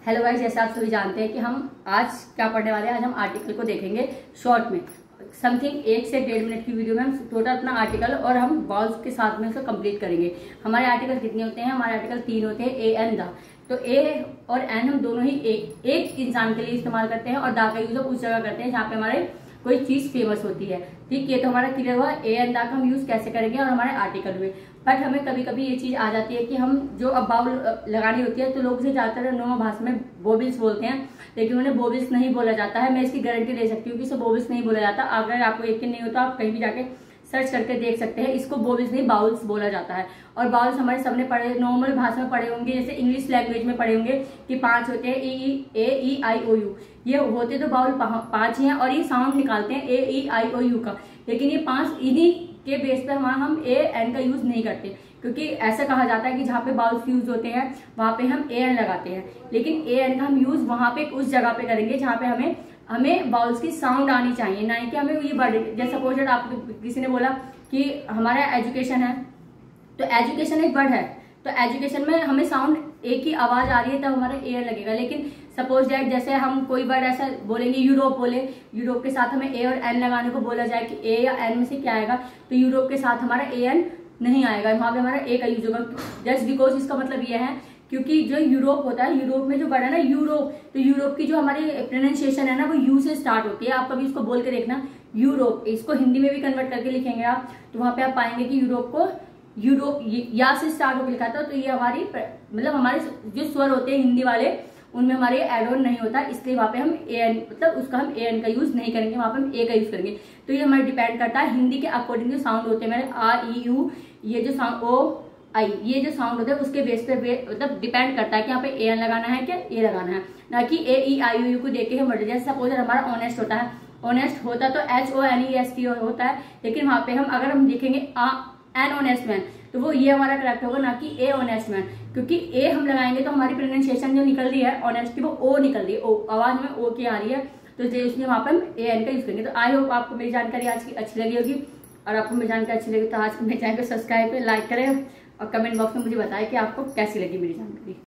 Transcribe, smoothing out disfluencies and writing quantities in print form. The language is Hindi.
हेलो गाइस, जैसे आप सभी जानते हैं कि हम आज क्या पढ़ने वाले हैं। आज हम आर्टिकल को देखेंगे शॉर्ट में, समथिंग 1 से 1.5 मिनट की वीडियो में हम टोटल अपना आर्टिकल और हम वाउल्स के साथ में उसको कंप्लीट करेंगे। हमारे आर्टिकल कितने होते हैं? हमारे आर्टिकल 3 होते हैं, ए एन द। तो ए और एन हम दोनों ही एक इंसान के लिए इस्तेमाल करते हैं और दा का यूज उस जगह करते हैं जहाँ पे हमारे कोई चीज फेमस होती है। ठीक, ये तो हमारा क्लियर हुआ ए एन दा का हम यूज कैसे करेंगे और हमारे आर्टिकल में। बट हमें कभी कभी ये चीज आ जाती है कि हम जो अब बाउल लगानी होती है तो लोग इसे ज्यादातर नॉर्मल भाषा में बोबिल्स बोलते हैं, लेकिन उन्हें बोबिल्स नहीं बोला जाता है। मैं इसकी गारंटी ले सकती हूँ कि इसे बोबिल्स नहीं बोला जाता। अगर आपको यकीन नहीं होता आप कहीं भी जाके सर्च करके देख सकते हैं। इसको बोबिल्स नहीं बाउल्स बोला जाता है। और बाउल्स हमारे सबने पढ़े, नॉर्मल भाषा में पढ़े होंगे, जैसे इंग्लिश लैंग्वेज में पढ़े होंगे कि 5 होते हैं, E-I-O-U। ये होते तो बाउल 5 ही हैं और ये साउंड निकालते हैं A-E-I-O-U का, लेकिन ये 5 इन्हीं के बेस पे हम ए एन का यूज नहीं करते, क्योंकि ऐसा कहा जाता है कि जहाँ पे बाउल्स यूज होते हैं वहां पे हम ए एन लगाते हैं, लेकिन ए एन का हम यूज वहां पे उस जगह पे करेंगे जहाँ पे हमें बाउल्स की साउंड आनी चाहिए, ना कि हमें ये वर्ड। जैसे सपोज आप किसी ने बोला कि हमारा एजुकेशन है, तो एजुकेशन एक वर्ड है, तो एजुकेशन में हमें साउंड एक ही आवाज आ रही है तब हमारा ए एन लगेगा। लेकिन सपोज दैट जैसे हम कोई वर्ड ऐसा बोलेंगे, यूरोप बोले, यूरोप के साथ हमें ए और एन लगाने को बोला जाए कि ए या एन में से क्या आएगा, तो यूरोप के साथ हमारा ए एन नहीं आएगा, वहां पे हमारा ए का यूज होगा। जस्ट बिकॉज इसका मतलब यह है क्योंकि जो यूरोप होता है, यूरोप में जो वर्ड है ना यूरोप, तो यूरोप की जो हमारी प्रोनाउंसिएशन है ना वो यू से स्टार्ट होती है। आप कभी इसको बोल के देखना यूरोप, इसको हिंदी में भी कन्वर्ट करके लिखेंगे आप, तो वहां पे आप पाएंगे कि यूरोप को यूरोप या से स्टार्ट होकर लिखा था। तो ये हमारी मतलब हमारे जो स्वर होते हैं हिंदी वाले, उनमें हमारे एड ऑन नहीं होता, इसलिए वहां पे हम ए एन मतलब उसका हम ए एन का यूज नहीं करेंगे, वहां पे हम ए का यूज करेंगे। तो ये हमारे डिपेंड करता है हिंदी के अकॉर्डिंग जो साउंड होते हैं, मेरे आ ई यू, ये जो साउंड ओ आई, ये जो साउंड होता है उसके बेस पे मतलब डिपेंड करता है कि यहाँ पे ए एन लगाना है क्या ए लगाना है, ना कि A-E-I-O-U को देख के हम वर्ड। जैसे सपोज हमारा ऑनेस्ट होता है, ऑनेस्ट होता तो HONEST होता है, लेकिन वहां पे अगर हम लिखेंगे एन ऑनेस्ट मैन, तो वो ये हमारा करेक्ट होगा, ना कि ए ऑनेस्ट मैन, क्योंकि ए हम लगाएंगे तो हमारी प्रोनाउंसिएशन जो निकल रही है ऑनेस्ट की वो ओ निकल रही है, ओ आवाज में ओ की आ रही है, तो इसलिए वहां पर हम ए एन का यूज करेंगे। तो आई होप आपको मेरी जानकारी आज की अच्छी लगी होगी, और आपको मेरी जानकारी अच्छी लगी तो आज मेरे चैनल को सब्सक्राइब करें, लाइक करें और कमेंट बॉक्स में मुझे बताएं कि आपको कैसी लगी मेरी जानकारी।